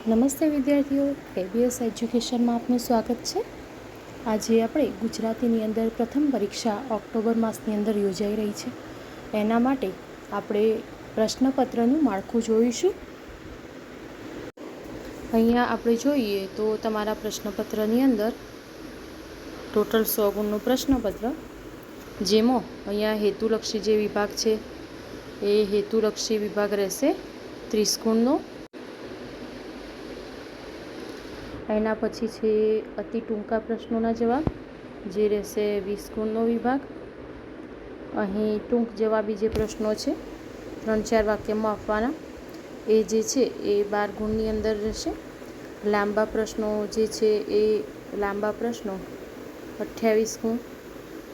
નમસ્તે વિદ્યાર્થીઓ, KBS એજ્યુકેશનમાં આપનું સ્વાગત છે. આજે આપણે ગુજરાતીની અંદર પ્રથમ પરીક્ષા ઓક્ટોબર માસની અંદર યોજાઈ રહી છે. એના માટે આપણે પ્રશ્નપત્રનું માળખું જોઈશું. અહીંયા આપણે જોઈએ તો તમારા પ્રશ્નપત્રની અંદર ટોટલ 100 ગુણનું પ્રશ્નપત્ર, જેમાં અહીંયા હેતુલક્ષી જે વિભાગ છે એ હેતુલક્ષી વિભાગ રહેશે 30 ગુણનો. એના પછી છે અતિ ટૂંકા પ્રશ્નોના જવાબ, જે રહેશે 20 ગુણનો વિભાગ. અહીં ટૂંક જવાબી જે પ્રશ્નો છે 3-4 વાક્યમાં આપવાના, એ જે છે એ 12 ગુણની અંદર રહેશે. લાંબા પ્રશ્નો જે છે એ લાંબા પ્રશ્નો 28 ગુણ.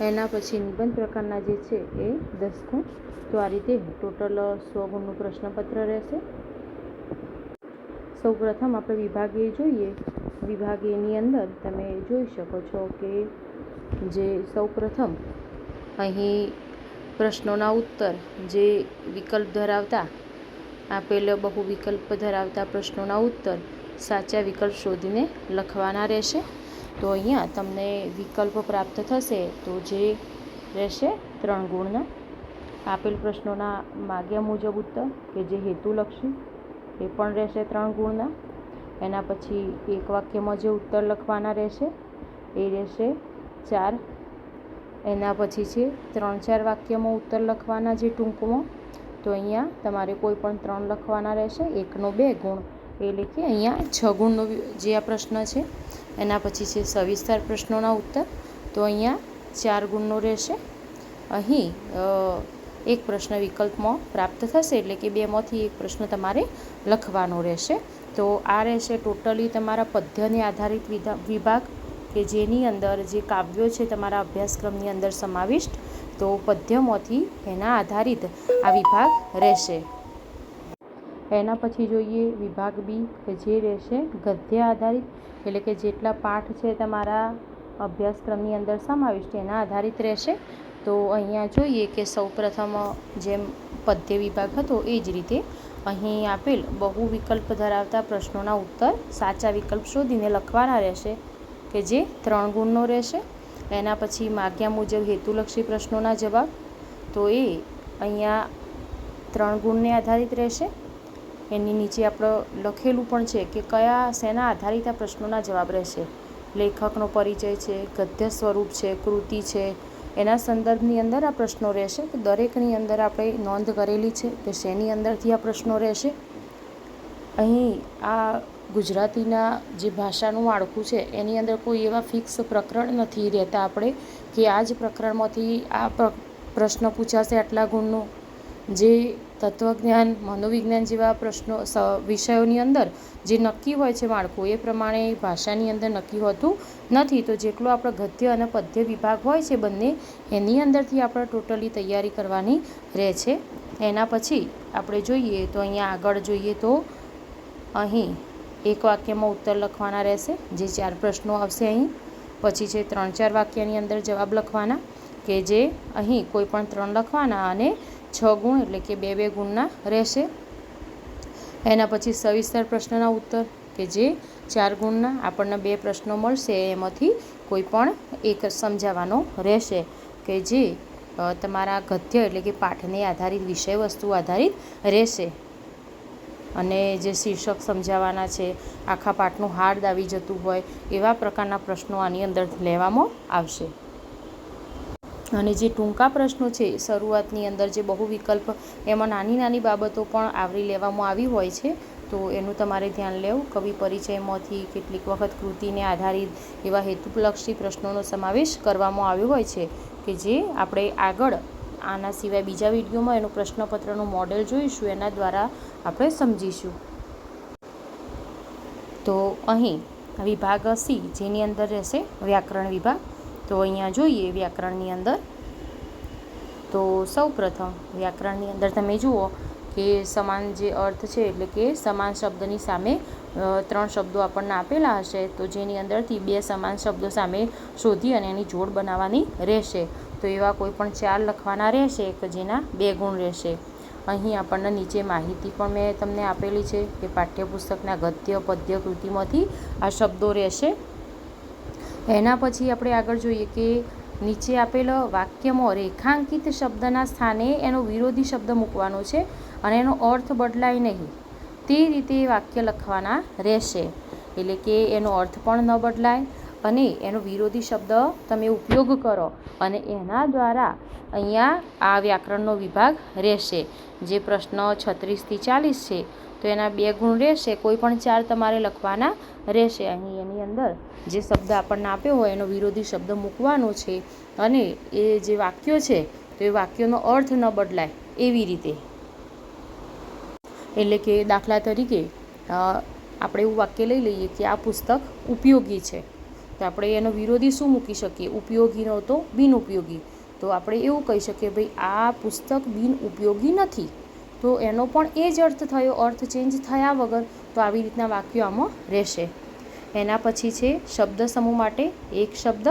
એના પછી નિબંધ પ્રકારના જે છે એ 10 ગુણ. તો આ રીતે ટોટલ 100 ગુણનું પ્રશ્નપત્ર રહેશે. સૌ પ્રથમ આપણે વિભાગ એ જોઈએ. વિભાગ એની અંદર તમે જોઈ શકો છો કે જે સૌ પ્રથમ અહીં પ્રશ્નોના ઉત્તર જે વિકલ્પ ધરાવતા આપેલ બહુ વિકલ્પ ધરાવતા પ્રશ્નોના ઉત્તર સાચા વિકલ્પ શોધીને લખવાના રહેશે. તો અહીંયા તમને વિકલ્પ પ્રાપ્ત થશે તો જે રહેશે 3 ગુણના. આપેલ પ્રશ્નોના માગ્યા મુજબ ઉત્તર કે જે હેતુલક્ષી, એ પણ રહેશે 3 ગુણના. એના પછી એક વાક્યમાં જે ઉત્તર લખવાના રહેશે એ રહેશે 4. એના પછી છે 3-4 વાક્યમાં ઉત્તર લખવાના જે ટૂંકમાં, તો અહીંયા તમારે કોઈ પણ 3 લખવાના રહેશે. 1નો 2 ગુણ, એટલે કે અહીંયા 6 ગુણનો જે આ પ્રશ્ન છે. એના પછી છે સવિસ્તાર પ્રશ્નોના ઉત્તર, તો અહીંયા 4 ગુણનો રહેશે. અહીં એક પ્રશ્ન વિકલ્પમાં પ્રાપ્ત થશે, એટલે કે 2માંથી એક પ્રશ્ન તમારે લખવાનો રહેશે. તો આ રહેશે ટોટલી તમારા પદ્યને આધારિત વિભાગ, કે જેની અંદર જે કાવ્યો છે તમારા અભ્યાસક્રમની અંદર સમાવિષ્ટ, તો પદ્યમાંથી એના આધારિત આ વિભાગ રહેશે. એના પછી જોઈએ વિભાગ બી, કે જે રહેશે ગદ્ય આધારિત, એટલે કે જેટલા પાઠ છે તમારા અભ્યાસક્રમની અંદર સમાવિષ્ટ એના આધારિત રહેશે. તો અહીંયા જોઈએ કે સૌ પ્રથમ જેમ પદ્ય વિભાગ હતો એ જ રીતે અહીં આપેલ બહુ વિકલ્પ ધરાવતા પ્રશ્નોના ઉત્તર સાચા વિકલ્પ શોધીને લખવાના રહેશે, કે જે 3 ગુણનો રહેશે. એના પછી માગ્યા મુજબ હેતુલક્ષી પ્રશ્નોના જવાબ, તો એ અહીંયા 3 ગુણને આધારિત રહેશે. એની નીચે આપણે લખેલું પણ છે કે કયા શેના આધારિત આ પ્રશ્નોના જવાબ રહેશે. લેખકનો પરિચય છે, ગદ્ય સ્વરૂપ છે, કૃતિ છે, એના સંદર્ભની અંદર આ પ્રશ્નો રહેશે. તો દરેકની અંદર આપણે નોંધ કરેલી છે કે શેની અંદરથી આ પ્રશ્નો રહેશે. અહીં આ ગુજરાતીના જે ભાષાનું માળખું છે એની અંદર કોઈ એવા ફિક્સ પ્રકરણ નથી રહેતા આપણે કે આ જ પ્રકરણમાંથી આ પ્રશ્ન પૂછાશે આટલા ગુણનું. જે તત્વજ્ઞાન, મનોવિજ્ઞાન જેવા પ્રશ્નો વિષયોની અંદર જે નક્કી હોય છે માળખું, એ પ્રમાણે ભાષાની અંદર નક્કી હોતું નથી. તો જેટલો આપણો ગદ્ય અને પદ્ય વિભાગ હોય છે બંને, એની અંદરથી આપણે ટોટલી તૈયારી કરવાની રહે છે. એના પછી આપણે જોઈએ તો અહીંયા આગળ જોઈએ તો અહીં એક વાક્યમાં ઉત્તર લખવાના રહેશે, જે 4 પ્રશ્નો આવશે અહીં. પછી છે 3-4 વાક્યની અંદર જવાબ લખવાના, કે જે અહીં કોઈ પણ 3 લખવાના અને 6 ગુણ, એટલે કે 2-2 ગુણના રહેશે. એના પછી સવિસ્તાર પ્રશ્નના ઉત્તર, કે જે 4 ગુણના. આપણને 2 પ્રશ્નો મળશે, એમાંથી કોઈ પણ એક સમજાવવાનો રહેશે, કે જે તમારા ગદ્ય એટલે કે પાઠને આધારિત વિષય વસ્તુ આધારિત રહેશે. અને જે શીર્ષક સમજાવવાના છે, આખા પાઠનું હાર્દ આવી જતું હોય એવા પ્રકારના પ્રશ્નો આની અંદર લેવામાં આવશે. અને જે ટૂંકા પ્રશ્નો છે શરૂઆતની અંદર જે બહુ વિકલ્પ, એમાં નાની નાની બાબતો પણ આવરી લેવામાં આવી હોય છે. તો એનું તમારે ધ્યાન લેવું. કવિ પરિચયમાંથી કેટલીક વખત કૃતિને આધારિત એવા હેતુલક્ષી પ્રશ્નોનો સમાવેશ કરવામાં આવ્યો હોય છે, કે જે આપણે આગળ આના સિવાય બીજા વિડીયોમાં એનું પ્રશ્નપત્રનું મોડેલ જોઈશું, એના દ્વારા આપણે સમજીશું. તો અહીં વિભાગ સી, જેની અંદર રહેશે વ્યાકરણ વિભાગ. તો અહીંયા જોઈએ વ્યાકરણની અંદર, તો સૌ પ્રથમ વ્યાકરણની અંદર તમે જુઓ કે સમાન જે અર્થ છે, એટલે કે સમાન શબ્દની સામે 3 શબ્દો આપણને આપેલા હશે, તો જેની અંદરથી 2 સમાન શબ્દો સામે શોધી અને એની જોડ બનાવવાની રહેશે. તો એવા કોઈ પણ 4 લખવાના રહેશે, કે જેના 2 ગુણ રહેશે. અહીં આપણને નીચે માહિતી પણ મેં તમને આપેલી છે કે પાઠ્યપુસ્તકના ગદ્ય પદ્ય કૃતિમાંથી આ શબ્દો રહેશે. એના પછી આપણે આગળ જોઈએ કે નીચે આપેલ વાક્યમાં રેખાંકિત શબ્દના સ્થાને એનો વિરોધી શબ્દ મૂકવાનો છે અને એનો અર્થ બદલાય નહીં તે રીતે વાક્ય લખવાના રહેશે. એટલે કે એનો અર્થ પણ ન બદલાય અને એનો વિરોધી શબ્દ તમે ઉપયોગ કરો અને એના દ્વારા અહીંયા આ વ્યાકરણનો વિભાગ રહેશે. જે પ્રશ્ન 36 થી 40 છે તો એના 2 ગુણ રહેશે, કોઈ પણ 4 તમારે લખવાના રહેશે. અહીં એની અંદર જે શબ્દ આપણને આપ્યો હોય એનો વિરોધી શબ્દ મૂકવાનો છે અને એ જે વાક્યો છે તો એ વાક્યનો અર્થ ન બદલાય એવી રીતે. એટલે કે દાખલા તરીકે આપણે એવું વાક્ય લઈ લઈએ કે આ પુસ્તક ઉપયોગી છે, તો આપણે એનો વિરોધી શું મૂકી શકીએ? ઉપયોગીનો તો બિનઉપયોગી. તો આપણે એવું કહી શકીએ ભાઈ આ પુસ્તક બિનઉપયોગી નથી, તો એનો પણ એ જ અર્થ થયો, અર્થ ચેન્જ થયા વગર. તો આવી રીતના વાક્યો આમાં રહેશે. એના પછી છે શબ્દ સમૂહ માટે એક શબ્દ,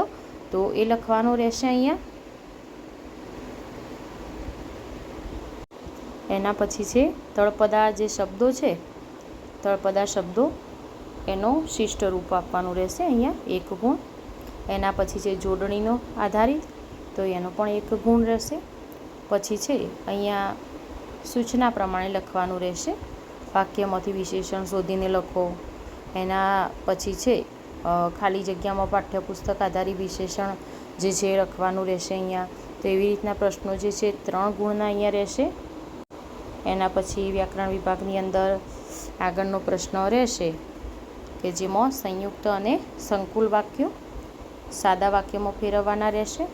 તો એ લખવાનો રહેશે અહીંયા. એના પછી છે તળપદા જે શબ્દો છે, તળપદા શબ્દો એનો શિષ્ટ રૂપ આપવાનું રહેશે અહીંયા 1 ગુણ. એના પછી છે જોડણીનો આધારિત, તો એનો પણ 1 ગુણ રહેશે. પછી છે અહીંયા સૂચના પ્રમાણે લખવાનું રહેશે, વાક્યમાંથી વિશેષણ શોધીને લખો. એના પછી છે ખાલી જગ્યામાં પાઠ્યપુસ્તક આધારિત વિશેષણ જે છે લખવાનું રહેશે અહીંયા. તો એવી રીતના પ્રશ્નો જે છે 3 ગુણના અહીંયા રહેશે. એના પછી વ્યાકરણ વિભાગની અંદર આગળનો પ્રશ્ન રહેશે કે જેમાં સંયુક્ત અને સંકુલ વાક્યો સાદા વાક્યમાં ફેરવવાના રહેશે,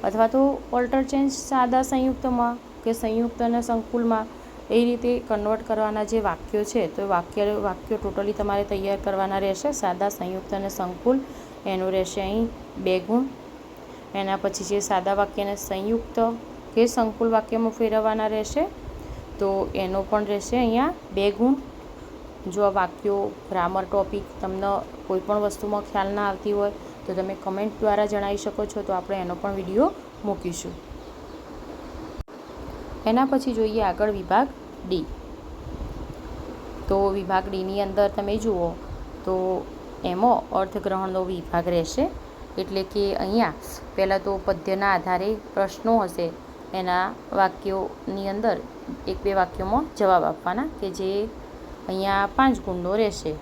અથવા તો ઓલ્ટર ચેન્જ સાદા સંયુક્તમાં કે સંયુક્ત અને સંકુલમાં એ રીતે કન્વર્ટ કરવાના જે વાક્યો છે તો વાક્યો ટોટલી તમારે તૈયાર કરવાના રહેશે. સાદા, સંયુક્ત અને સંકુલ એનું રહેશે અહીં 2 ગુણ. એના પછી જે સાદા વાક્યને સંયુક્ત કે સંકુલ વાક્યમાં ફેરવવાના રહેશે, તો એનો પણ રહેશે અહીંયા 2 ગુણ. જો આ વાક્યો ગ્રામર ટોપિક તમને કોઈ પણ વસ્તુમાં ખ્યાલ ના આવતી હોય તો તમે કમેન્ટ દ્વારા જણાવી શકો છો, તો આપણે એનો પણ વિડીયો મૂકીશું. એના પછી જોઈએ આગળ વિભાગ ડી. તો વિભાગ ડીની અંદર તમે જુઓ તો એમાં અર્થગ્રહણનો વિભાગ રહેશે. એટલે કે અહીંયા પહેલાં તો પદ્યના આધારે પ્રશ્નો હશે, એના વાક્યોની અંદર 1-2 વાક્યોમાં જવાબ આપવાના કે જે અહીંયા 5 ગુણનો રહેશે.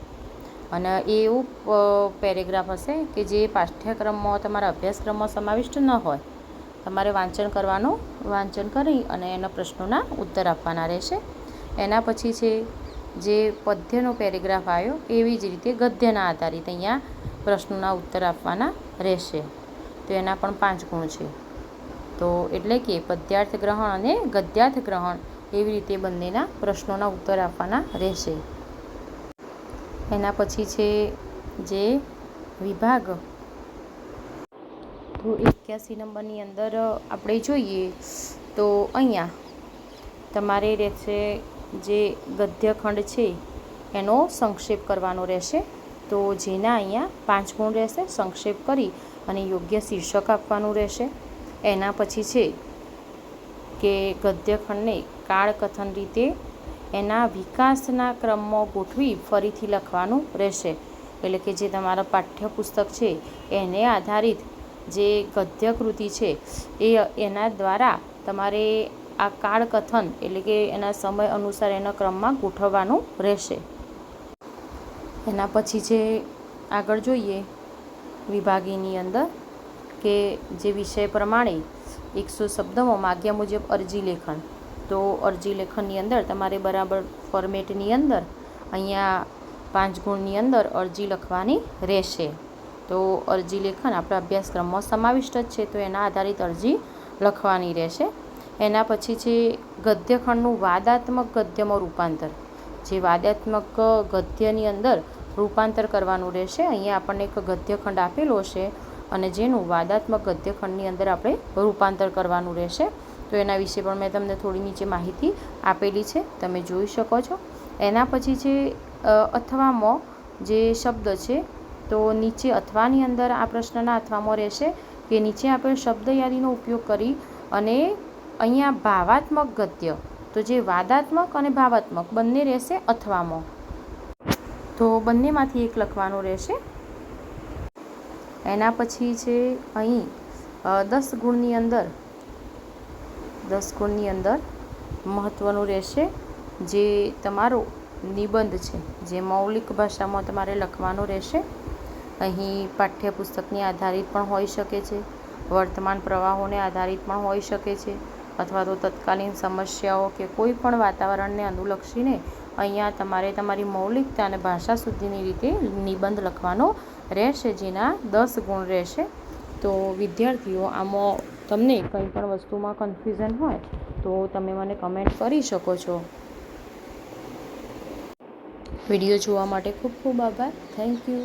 અને એ એવું પેરેગ્રાફ હશે કે જે પાઠ્યક્રમમાં તમારા અભ્યાસક્રમમાં સમાવિષ્ટ ન હોય. તમારે વાંચન કરવાનું, વાંચન કરી અને એના પ્રશ્નોના ઉત્તર આપવાના રહેશે. એના પછી છે જે પદ્યનો પેરેગ્રાફ આવ્યો એવી જ રીતે ગદ્યના આધારિત અહીંયા પ્રશ્નોના ઉત્તર આપવાના રહેશે. તો એના પણ 5 ગુણ છે. તો એટલે કે પદ્યાર્થ ગ્રહણ અને ગદ્યાર્થ ગ્રહણ એવી રીતે બંનેના પ્રશ્નોના ઉત્તર આપવાના રહેશે. એના પછી છે જે વિભાગ, તો 81 નંબરની અંદર આપણે જોઈએ તો અહીંયા તમારે રહેશે જે ગદ્યખંડ છે એનો સંક્ષેપ કરવાનો રહેશે. તો જેના અહીંયા 5 ગુણ રહેશે. સંક્ષેપ કરી અને યોગ્ય શીર્ષક આપવાનું રહેશે. એના પછી છે કે ગદ્યખંડને કાળકથન રીતે એના વિકાસના ક્રમમાં ગોઠવી ફરીથી લખવાનું રહેશે. એટલે કે જે તમારા પાઠ્યપુસ્તક છે એને આધારિત જે ગદ્યકૃતિ છે એના દ્વારા તમારે આ કાળકથન એટલે કે એના સમય અનુસાર એના ક્રમમાં ગોઠવવાનું રહેશે. એના પછી છે આગળ જોઈએ વિભાગીની અંદર કે જે વિષય પ્રમાણે 100 શબ્દોમાં માગ્યા મુજબ અરજી લેખન. તો અરજી લેખનની અંદર તમારે બરાબર ફોર્મેટની અંદર અહીંયા 5 ગુણની અંદર અરજી લખવાની રહેશે. તો અરજી લેખન આપણા અભ્યાસક્રમમાં સમાવિષ્ટ જ છે, તો એના આધારિત અરજી લખવાની રહેશે. એના પછી છે ગદ્યખંડનું વાદાત્મક ગદ્યમાં રૂપાંતર. જે વાદાત્મક ગદ્યની અંદર રૂપાંતર કરવાનું રહેશે. અહીંયા આપણને એક ગદ્યખંડ આપેલો છે અને જેનું વાદાત્મક ગદ્યખંડની અંદર આપણે રૂપાંતર કરવાનું રહેશે. તો એના વિશે પણ મેં તમને થોડી નીચે માહિતી આપેલી છે, તમે જોઈ શકો છો. એના પછી છે અથવામાં જે શબ્દ છે, તો નીચે અથવાની અંદર આ પ્રશ્નના અથવામાં રહેશે કે નીચે આપેલ શબ્દ યાદીનો ઉપયોગ કરી અને અહીંયા ભાવાત્મક ગદ્ય, તો જે વાદાત્મક અને ભાવાત્મક બંને રહેશે અથવામાં. તો બંનેમાંથી એક લખવાનું રહેશે. એના પછી છે અહીં 10 ગુણની અંદર મહત્ત્વનું રહેશે જે તમારો નિબંધ છે, જે મૌલિક ભાષામાં તમારે લખવાનો રહેશે. અહીં પાઠ્યપુસ્તકની આધારિત પણ હોઈ શકે છે, વર્તમાન પ્રવાહોને આધારિત પણ હોઈ શકે છે, અથવા તો તત્કાલીન સમસ્યાઓ કે કોઈ પણ વાતાવરણને અનુલક્ષીને અહીંયા તમારે તમારી મૌલિકતા અને ભાષા શુદ્ધિની રીતે નિબંધ લખવાનો રહેશે, જેના 10 ગુણ રહેશે. તો વિદ્યાર્થીઓ, આમાં તમને કંઈ પણ વસ્તુમાં કન્ફ્યુઝન હોય તો તમે મને કમેન્ટ કરી શકો છો. વિડીયો જોવા માટે ખૂબ ખૂબ આભાર. Thank you.